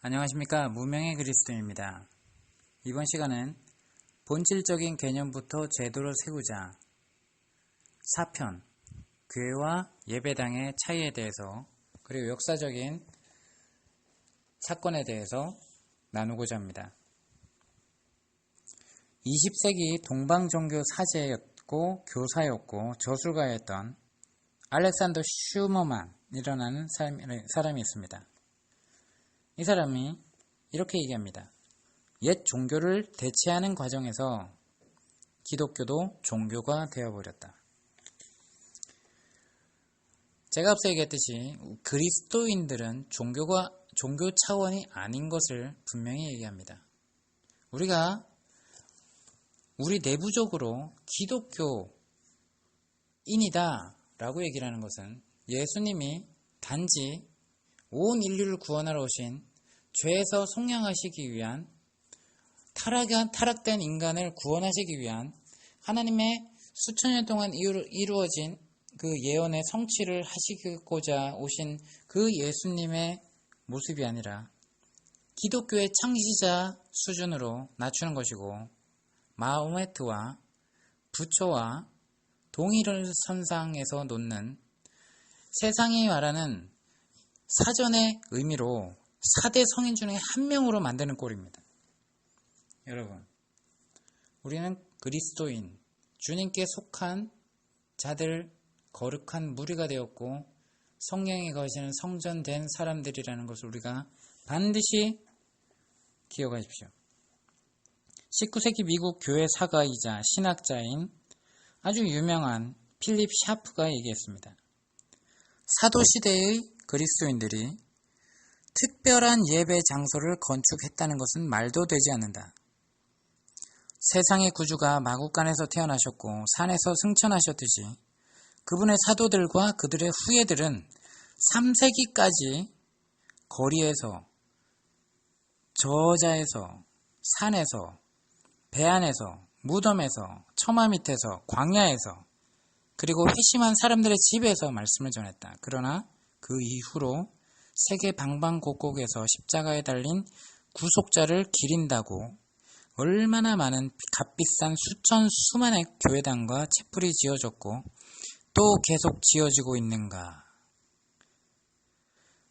안녕하십니까. 무명의 그리스도입니다. 이번 시간은 본질적인 개념부터 제도를 세우자 4편 교회와 예배당의 차이에 대해서 그리고 역사적인 사건에 대해서 나누고자 합니다. 20세기 동방종교 사제였고 교사였고 저술가였던 알렉산더 슈머만이라는 사람이 있습니다. 이 사람이 이렇게 얘기합니다. 옛 종교를 대체하는 과정에서 기독교도 종교가 되어버렸다. 제가 앞서 얘기했듯이 그리스도인들은 종교 차원이 아닌 것을 분명히 얘기합니다. 우리가 우리 내부적으로 기독교인이다 라고 얘기를 하는 것은 예수님이 단지 온 인류를 구원하러 오신 죄에서 속량하시기 위한 타락된 인간을 구원하시기 위한 하나님의 수천 년 동안 이루어진 그 예언의 성취를 하시고자 오신 그 예수님의 모습이 아니라 기독교의 창시자 수준으로 낮추는 것이고 마호메트와 부처와 동일선상에서 놓는 세상이 말하는 사전의 의미로 4대 성인 중에 한 명으로 만드는 꼴입니다. 여러분, 우리는 그리스도인, 주님께 속한 자들, 거룩한 무리가 되었고 성령이 거하시는 성전된 사람들이라는 것을 우리가 반드시 기억하십시오. 19세기 미국 교회 사가이자 신학자인 아주 유명한 필립 샤프가 얘기했습니다. 사도시대의 그리스도인들이 특별한 예배 장소를 건축했다는 것은 말도 되지 않는다. 세상의 구주가 마국간에서 태어나셨고 산에서 승천하셨듯이 그분의 사도들과 그들의 후예들은 3세기까지 거리에서, 저자에서, 산에서, 배 안에서, 무덤에서, 처마 밑에서, 광야에서, 그리고 회심한 사람들의 집에서 말씀을 전했다. 그러나 그 이후로 세계 방방곡곡에서 십자가에 달린 구속자를 기린다고 얼마나 많은 값비싼 수많은 교회당과 채플이 지어졌고 또 계속 지어지고 있는가.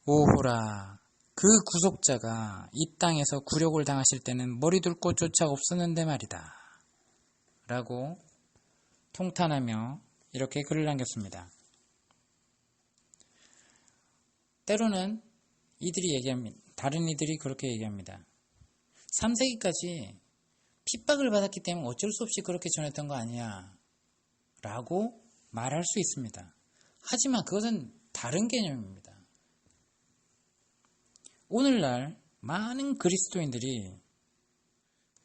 오호라, 그 구속자가 이 땅에서 굴욕을 당하실 때는 머리 둘 곳조차 없었는데 말이다. 라고 통탄하며 이렇게 글을 남겼습니다. 때로는 다른 이들이 그렇게 얘기합니다. 3세기까지 핍박을 받았기 때문에 어쩔 수 없이 그렇게 전했던 거 아니야 라고 말할 수 있습니다. 하지만 그것은 다른 개념입니다. 오늘날 많은 그리스도인들이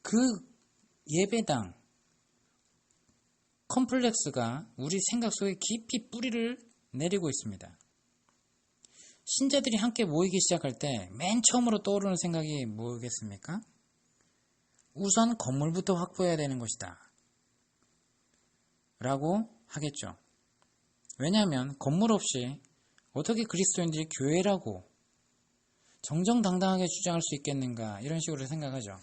그 예배당 컴플렉스가 우리 생각 속에 깊이 뿌리를 내리고 있습니다. 신자들이 함께 모이기 시작할 때 맨 처음으로 떠오르는 생각이 뭐겠습니까? 우선 건물부터 확보해야 되는 것이다 라고 하겠죠. 왜냐하면 건물 없이 어떻게 그리스도인들이 교회라고 정정당당하게 주장할 수 있겠는가 이런 식으로 생각하죠.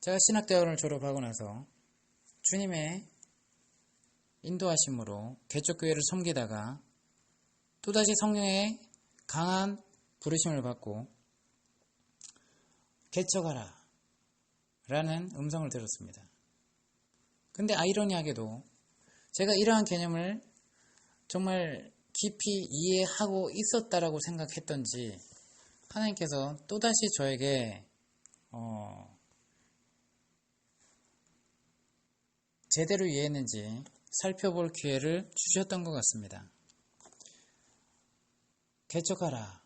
제가 신학대학원을 졸업하고 나서 주님의 인도하심으로 개척교회를 섬기다가 또다시 성령의 강한 부르심을 받고 개척하라 라는 음성을 들었습니다. 근데 아이러니하게도 제가 이러한 개념을 정말 깊이 이해하고 있었다라고 생각했던지 하나님께서 또다시 저에게 제대로 이해했는지 살펴볼 기회를 주셨던 것 같습니다. 개척하라,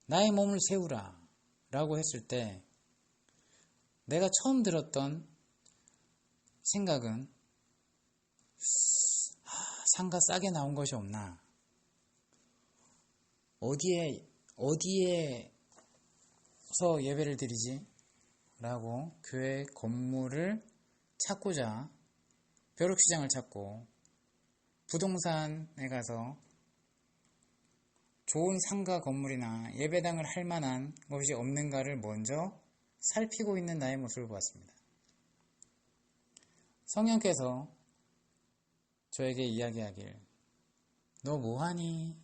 나의 몸을 세우라 라고 했을 때 내가 처음 들었던 생각은 상가 싸게 나온 것이 없나, 어디에서 예배를 드리지? 라고 교회 건물을 찾고자 벼룩시장을 찾고 부동산에 가서 좋은 상가 건물이나 예배당을 할 만한 것이 없는가를 먼저 살피고 있는 나의 모습을 보았습니다. 성령께서 저에게 이야기하길 너 뭐하니?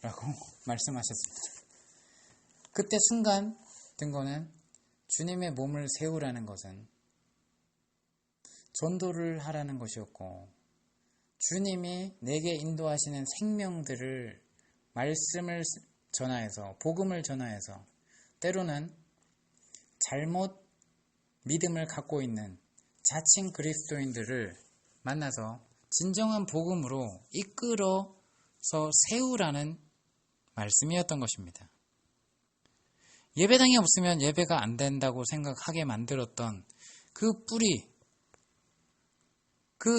라고 말씀하셨습니다. 그때 순간 든 거는 주님의 몸을 세우라는 것은 전도를 하라는 것이었고 주님이 내게 인도하시는 생명들을 말씀을 전하여서 복음을 전하여서 때로는 잘못 믿음을 갖고 있는 자칭 그리스도인들을 만나서 진정한 복음으로 이끌어서 세우라는 말씀이었던 것입니다. 예배당이 없으면 예배가 안 된다고 생각하게 만들었던 그 뿌리,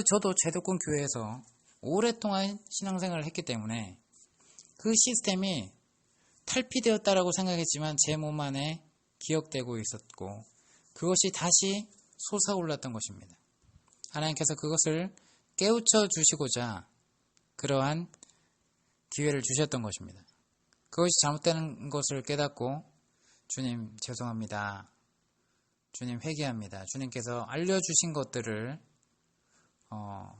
저도 제도권 교회에서 오랫동안 신앙생활을 했기 때문에 그 시스템이 탈피되었다라고 생각했지만 제 몸 안에 기억되고 있었고 그것이 다시 솟아올랐던 것입니다. 하나님께서 그것을 깨우쳐 주시고자 그러한 기회를 주셨던 것입니다. 그것이 잘못된 것을 깨닫고 주님 죄송합니다. 주님 회개합니다. 주님께서 알려주신 것들을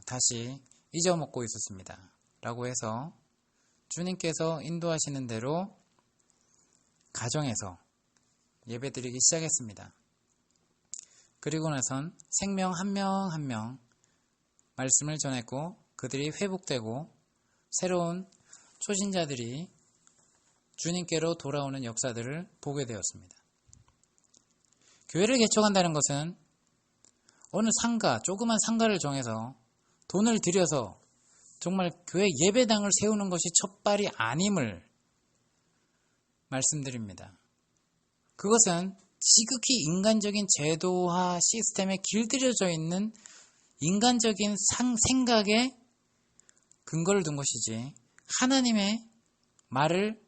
다시 잊어먹고 있었습니다. 라고 해서 주님께서 인도하시는 대로 가정에서 예배드리기 시작했습니다. 그리고 나선 생명 한 명 한 명 말씀을 전했고 그들이 회복되고 새로운 초신자들이 주님께로 돌아오는 역사들을 보게 되었습니다. 교회를 개척한다는 것은 어느 상가, 조그만 상가를 정해서 돈을 들여서 정말 교회 예배당을 세우는 것이 첫발이 아님을 말씀드립니다. 그것은 지극히 인간적인 제도화 시스템에 길들여져 있는 인간적인 생각에 근거를 둔 것이지 하나님의 말을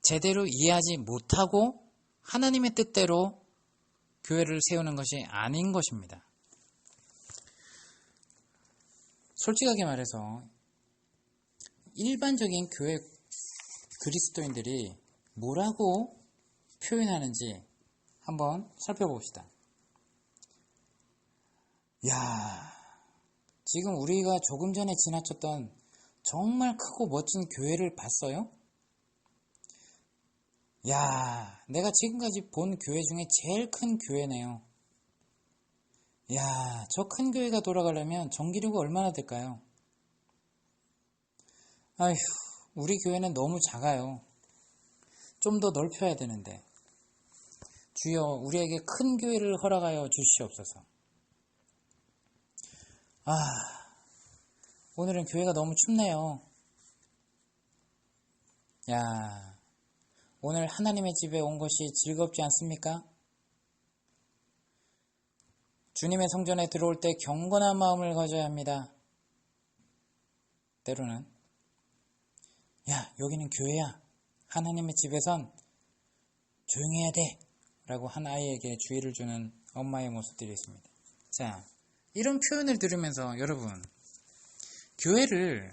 제대로 이해하지 못하고 하나님의 뜻대로 교회를 세우는 것이 아닌 것입니다. 솔직하게 말해서 일반적인 교회 그리스도인들이 뭐라고 표현하는지 한번 살펴봅시다. 지금 우리가 조금 전에 지나쳤던 정말 크고 멋진 교회를 봤어요? 내가 지금까지 본 교회 중에 제일 큰 교회네요. 저 큰 교회가 돌아가려면 전기료가 얼마나 될까요? 우리 교회는 너무 작아요. 좀 더 넓혀야 되는데. 주여, 우리에게 큰 교회를 허락하여 주시옵소서. 오늘은 교회가 너무 춥네요. 오늘 하나님의 집에 온 것이 즐겁지 않습니까? 주님의 성전에 들어올 때 경건한 마음을 가져야 합니다. 때로는 여기는 교회야. 하나님의 집에선 조용히 해야 돼. 라고 한 아이에게 주의를 주는 엄마의 모습들이 있습니다. 이런 표현을 들으면서 여러분, 교회를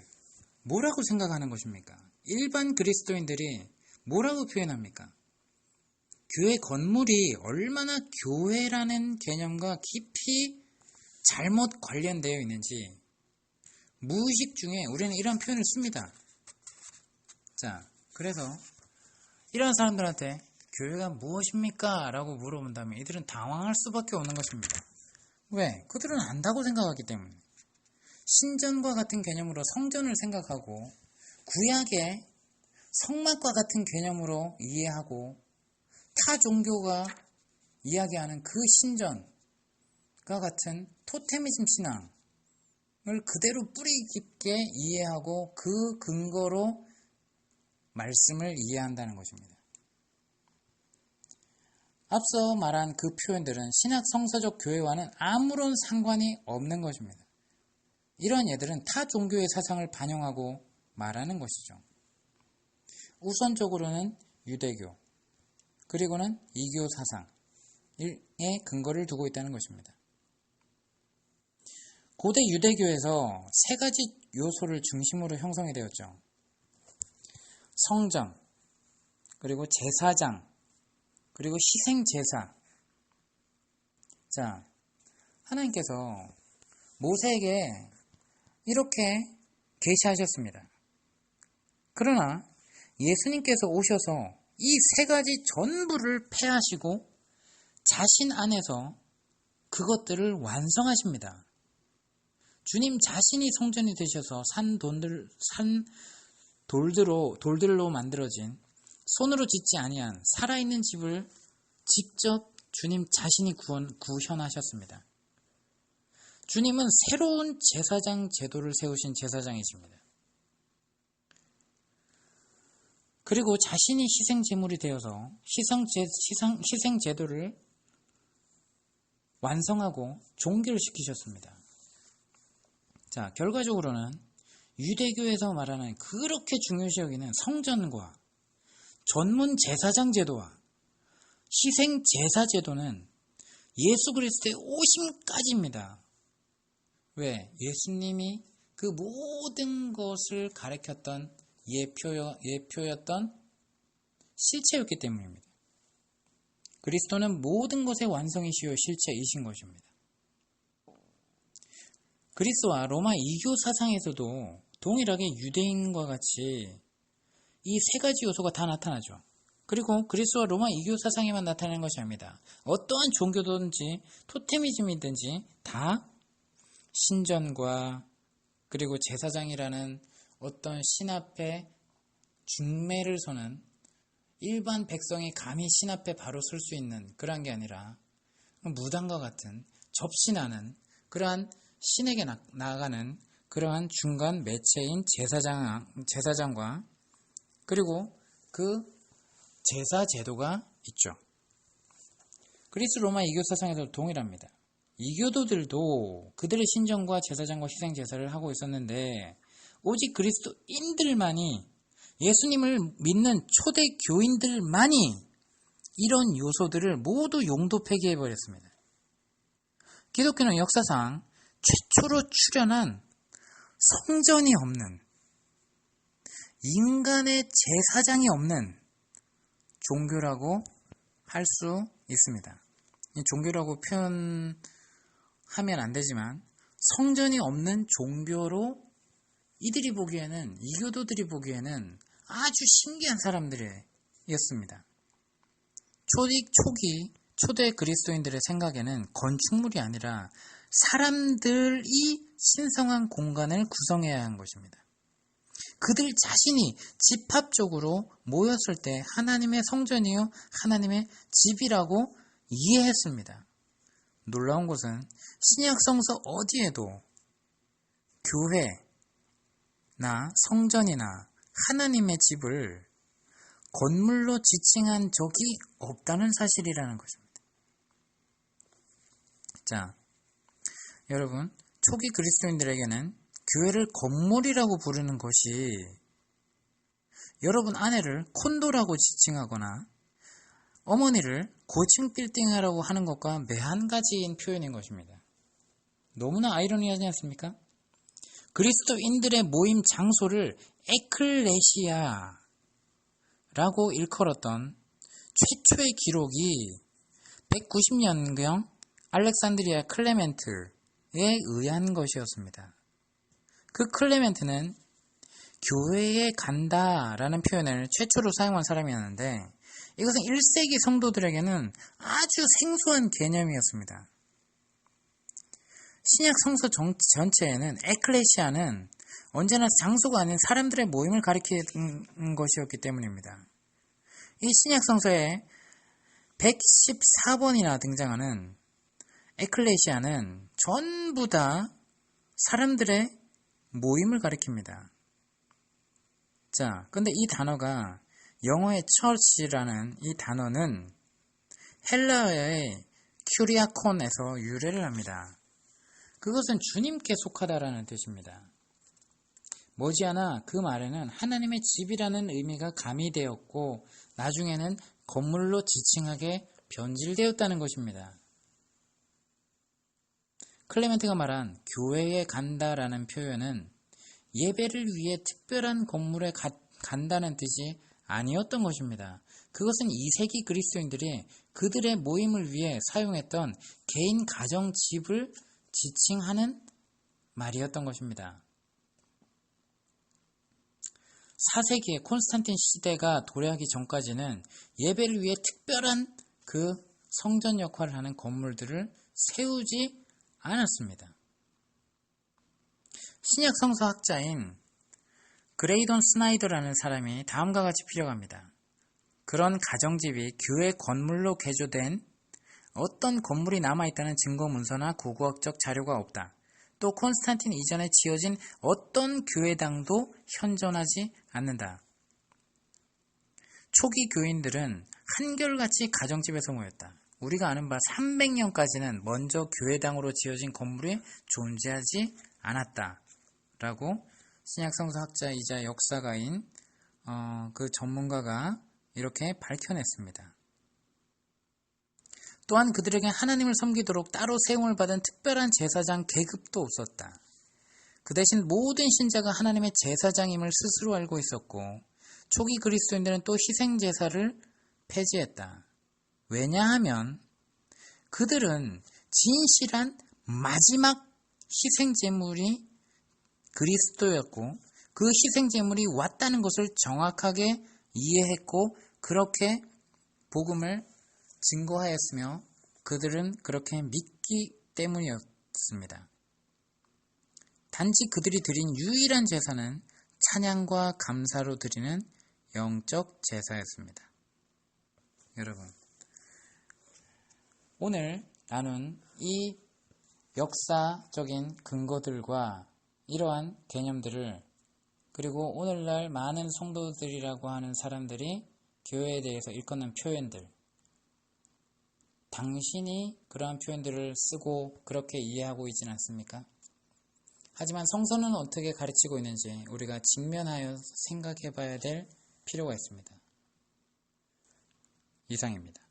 뭐라고 생각하는 것입니까? 일반 그리스도인들이 뭐라고 표현합니까? 교회 건물이 얼마나 교회라는 개념과 깊이 잘못 관련되어 있는지 무의식 중에 우리는 이런 표현을 씁니다. 그래서 이런 사람들한테 교회가 무엇입니까? 라고 물어본다면 이들은 당황할 수밖에 없는 것입니다. 왜? 그들은 안다고 생각하기 때문에. 신전과 같은 개념으로 성전을 생각하고 구약의 성막과 같은 개념으로 이해하고 타 종교가 이야기하는 그 신전과 같은 토테미즘 신앙을 그대로 뿌리 깊게 이해하고 그 근거로 말씀을 이해한다는 것입니다. 앞서 말한 그 표현들은 신학 성서적 교회와는 아무런 상관이 없는 것입니다. 이러한 예들은 타 종교의 사상을 반영하고 말하는 것이죠. 우선적으로는 유대교, 그리고는 이교 사상에 근거를 두고 있다는 것입니다. 고대 유대교에서 세 가지 요소를 중심으로 형성이 되었죠. 성전, 그리고 제사장, 그리고 희생제사. 자, 하나님께서 모세에게 이렇게 계시하셨습니다. 그러나 예수님께서 오셔서 이 세 가지 전부를 폐하시고 자신 안에서 그것들을 완성하십니다. 주님 자신이 성전이 되셔서 산 돌들로 만들어진 손으로 짓지 아니한 살아있는 집을 직접 주님 자신이 구현하셨습니다. 주님은 새로운 제사장 제도를 세우신 제사장이십니다. 그리고 자신이 희생제물이 되어서 희생제도를 완성하고 종결시키셨습니다. 자, 결과적으로는 유대교에서 말하는 그렇게 중요시 여기는 성전과 전문 제사장 제도와 희생 제사 제도는 예수 그리스도의 오심까지입니다. 왜? 예수님이 그 모든 것을 가르쳤던 예표였던 실체였기 때문입니다. 그리스도는 모든 것의 완성이시요 실체이신 것입니다. 그리스와 로마 이교 사상에서도 동일하게 유대인과 같이 이 세 가지 요소가 다 나타나죠. 그리고 그리스와 로마 이교 사상에만 나타나는 것이 아닙니다. 어떠한 종교든지 토테미즘이든지 다 신전과 그리고 제사장이라는 어떤 신 앞에 중매를 서는 일반 백성이 감히 신 앞에 바로 설 수 있는 그러한 게 아니라 무당과 같은 접신하는 그러한 신에게 나아가는 그러한 중간 매체인 제사장과 그리고 그 제사 제도가 있죠. 그리스 로마 이교 사상에서도 동일합니다. 이교도들도 그들의 신전과 제사장과 희생 제사를 하고 있었는데 오직 그리스도인들만이 예수님을 믿는 초대 교인들만이 이런 요소들을 모두 용도 폐기해버렸습니다. 기독교는 역사상 최초로 출현한 성전이 없는 인간의 제사장이 없는 종교라고 할 수 있습니다. 이 종교라고 표현하면 안 되지만 성전이 없는 종교로 이들이 보기에는 이교도들이 보기에는 아주 신기한 사람들이었습니다. 초대 그리스도인들의 생각에는 건축물이 아니라 사람들이 신성한 공간을 구성해야 하는 것입니다. 그들 자신이 집합적으로 모였을 때 하나님의 성전이요 하나님의 집이라고 이해했습니다. 놀라운 것은 신약성서 어디에도 교회나 성전이나 하나님의 집을 건물로 지칭한 적이 없다는 사실이라는 것입니다. 자, 여러분, 초기 그리스도인들에게는 교회를 건물이라고 부르는 것이 여러분 아내를 콘도라고 지칭하거나 어머니를 고층 빌딩이라고 하는 것과 매한가지인 표현인 것입니다. 너무나 아이러니하지 않습니까? 그리스도인들의 모임 장소를 에클레시아라고 일컬었던 최초의 기록이 190년경 알렉산드리아 클레멘트에 의한 것이었습니다. 그 클레멘트는 교회에 간다라는 표현을 최초로 사용한 사람이었는데 이것은 1세기 성도들에게는 아주 생소한 개념이었습니다. 신약 성서 전체에는 에클레시아는 언제나 장소가 아닌 사람들의 모임을 가리키는 것이었기 때문입니다. 이 신약 성서에 114번이나 등장하는 에클레시아는 전부 다 사람들의 모임을 가리킵니다. 자, 근데 이 단어가 영어의 church라는 이 단어는 헬라어의 큐리아콘에서 유래를 합니다. 그것은 주님께 속하다라는 뜻입니다. 머지않아 그 말에는 하나님의 집이라는 의미가 가미되었고 나중에는 건물로 지칭하게 변질되었다는 것입니다. 클레멘트가 말한 교회에 간다라는 표현은 예배를 위해 특별한 건물에 간다는 뜻이 아니었던 것입니다. 그것은 2세기 그리스도인들이 그들의 모임을 위해 사용했던 개인 가정 집을 지칭하는 말이었던 것입니다. 4세기의 콘스탄틴 시대가 도래하기 전까지는 예배를 위해 특별한 그 성전 역할을 하는 건물들을 세우지 않았습니다. 신약 성서학자인 그레이돈 스나이더라는 사람이 다음과 같이 필요합니다. 그런 가정집이 교회 건물로 개조된 어떤 건물이 남아있다는 증거 문서나 고고학적 자료가 없다. 또 콘스탄틴 이전에 지어진 어떤 교회당도 현존하지 않는다. 초기 교인들은 한결같이 가정집에서 모였다. 우리가 아는 바 300년까지는 먼저 교회당으로 지어진 건물이 존재하지 않았다. 라고 신약성서학자이자 역사가인 그 전문가가 이렇게 밝혀냈습니다. 또한 그들에게 하나님을 섬기도록 따로 세움을 받은 특별한 제사장 계급도 없었다. 그 대신 모든 신자가 하나님의 제사장임을 스스로 알고 있었고 초기 그리스도인들은 또 희생제사를 폐지했다. 왜냐하면 그들은 진실한 마지막 희생제물이 그리스도였고 그 희생제물이 왔다는 것을 정확하게 이해했고 그렇게 복음을 증거하였으며 그들은 그렇게 믿기 때문이었습니다. 단지 그들이 드린 유일한 제사는 찬양과 감사로 드리는 영적 제사였습니다. 여러분, 오늘 나눈 이 역사적인 근거들과 이러한 개념들을 그리고 오늘날 많은 성도들이라고 하는 사람들이 교회에 대해서 일컫는 표현들, 당신이 그러한 표현들을 쓰고 그렇게 이해하고 있지는 않습니까? 하지만 성서는 어떻게 가르치고 있는지 우리가 직면하여 생각해 봐야 될 필요가 있습니다. 이상입니다.